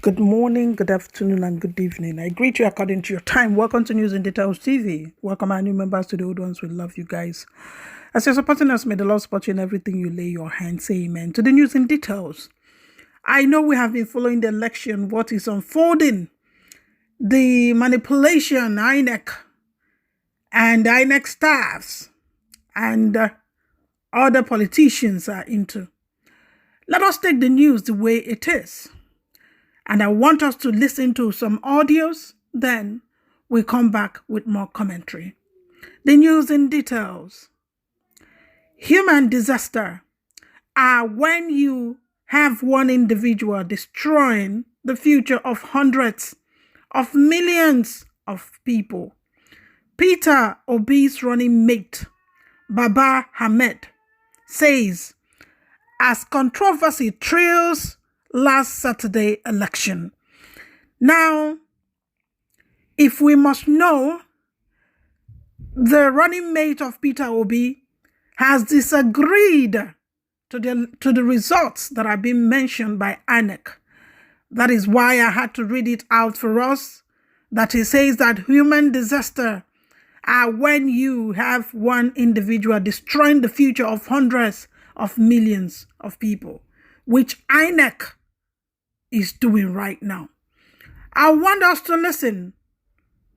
Good morning, good afternoon, and good evening. I greet you according to your time. Welcome to News in Details TV. Welcome our new members, to the old ones. We love you guys. As you're supporting us, may the Lord support you in everything you lay your hands. Say amen. To the News in Details. I know we have been following the election, what is unfolding, the manipulation Inec and Inec staffs and other politicians are into. Let us take the news the way it is. And I want us to listen to some audios, then we come back with more commentary. The news in details. Human disaster are when you have one individual destroying the future of hundreds of millions of people. Peter Obi's running mate, Baba Hamed, says, as controversy trails last Saturday election. Now, if we must know, the running mate of Peter Obi has disagreed to the results that are being mentioned by Inec. That is why I had to read it out for us, that he says that human disaster are when you have one individual destroying the future of hundreds of millions of people, which Inec is doing right now. I want us to listen.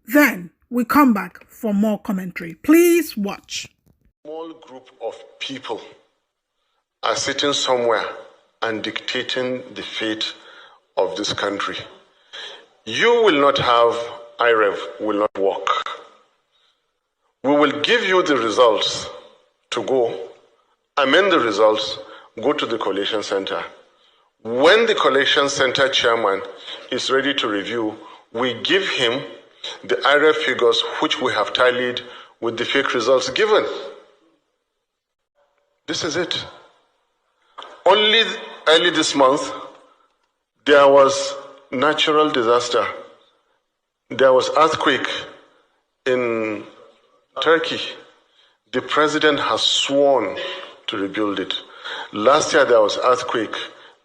Then we come back for more commentary. Please watch. A small group of people are sitting somewhere and dictating the fate of this country. You will not have, IREV will not work. We will give you the results to go, amend the results, go to the collation center. When the collection center chairman is ready to review, we give him the IREV figures which we have tallied with the fake results given. This is it. Only early this month, there was natural disaster. There was earthquake in Turkey. The president has sworn to rebuild it. Last year, there was earthquake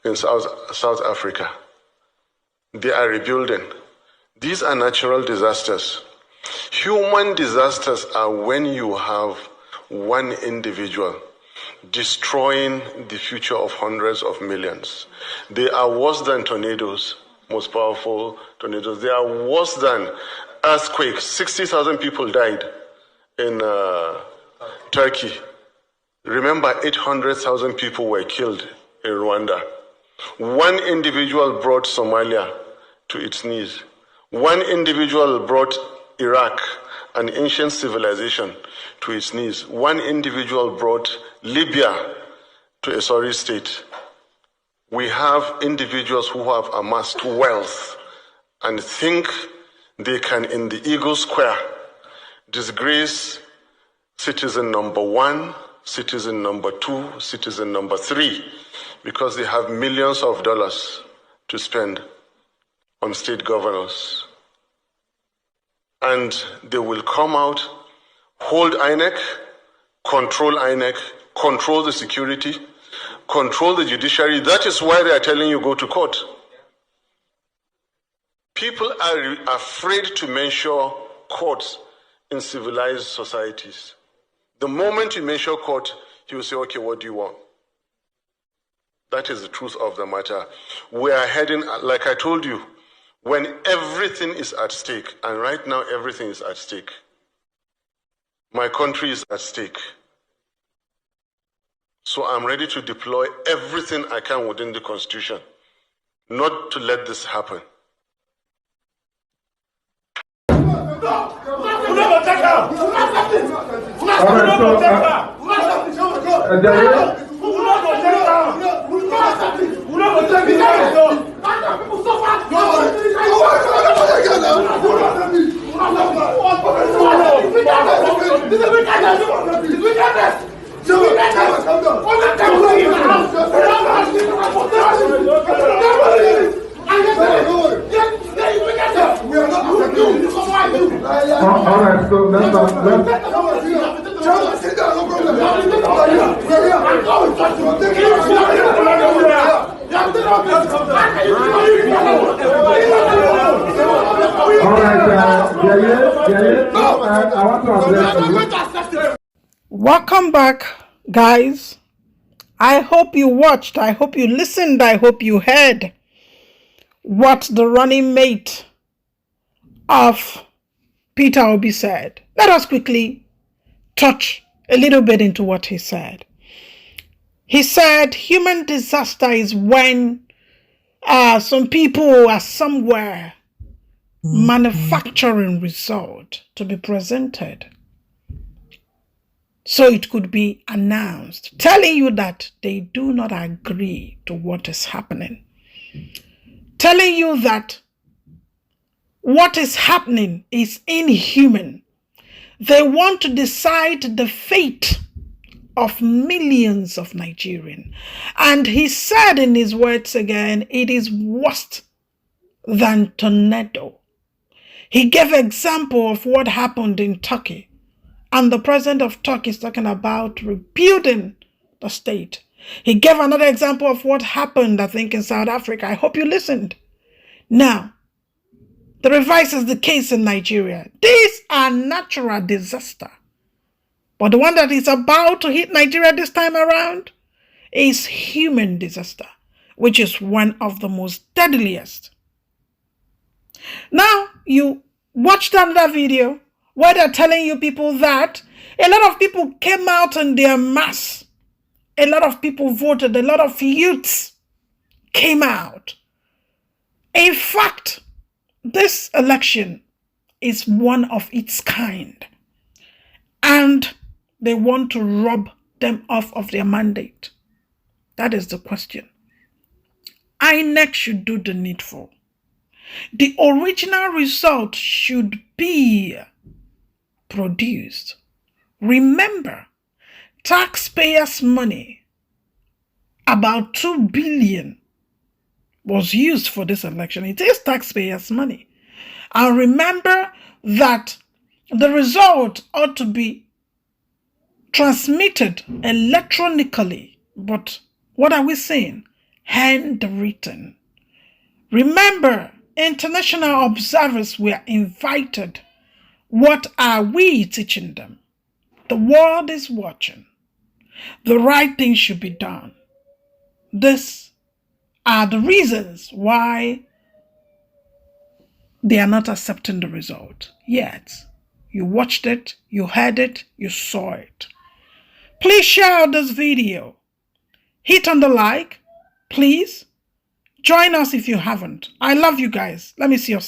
in South Africa. They are rebuilding. These are natural disasters. Human disasters are when you have one individual destroying the future of hundreds of millions. They are worse than tornadoes, most powerful tornadoes. They are worse than earthquakes. 60,000 people died in Turkey. Remember, 800,000 people were killed in Rwanda. One individual brought Somalia to its knees. One individual brought Iraq, an ancient civilization, to its knees. One individual brought Libya to a sorry state. We have individuals who have amassed wealth and think they can, in the Eagle Square, disgrace citizen number 1, citizen number 2, citizen number 3, because they have millions of dollars to spend on state governors. And they will come out, hold INEC, control the security, control the judiciary. That is why they are telling you go to court. People are afraid to mention courts in civilized societies. The moment you mention court, he will say, okay, what do you want? That is the truth of the matter. We are heading, like I told you, when everything is at stake, and right now everything is at stake. My country is at stake. So I'm ready to deploy everything I can within the Constitution, not to let this happen. All right, so let's I want to address you. Welcome back, guys. I hope you watched, I hope you listened, I hope you heard what the running mate of Peter Obi said. Let us quickly touch a little bit into what he said. He said human disaster is when some people are somewhere manufacturing result to be presented. So it could be announced, telling you that they do not agree to what is happening. Telling you that what is happening is inhuman. They want to decide the fate of millions of Nigerians. And he said in his words again, it is worse than tornado. He gave an example of what happened in Turkey. And the president of Turkey is talking about rebuilding the state. He gave another example of what happened, I think, in South Africa. I hope you listened. Now, the reverse is the case in Nigeria. These are natural disasters. But the one that is about to hit Nigeria this time around is human disaster, which is one of the most deadliest. Now, you watched another video where they're telling you people that a lot of people came out in their mass. A lot of people voted. A lot of youths came out. In fact, this election is one of its kind. And they want to rob them off of their mandate. That is the question. Inec should do the needful. The original result should be produced. Remember, taxpayers' money, about 2 billion, was used for this election. It is taxpayers' money. And remember that the result ought to be transmitted electronically. But what are we saying? Handwritten. Remember, international observers were invited. What are we teaching them? The world is watching. The right thing should be done. These are the reasons why they are not accepting the result yet. You watched it, you heard it, you saw it. Please share out this video. Hit on the like, please. Join us if you haven't. I love you guys. Let me see your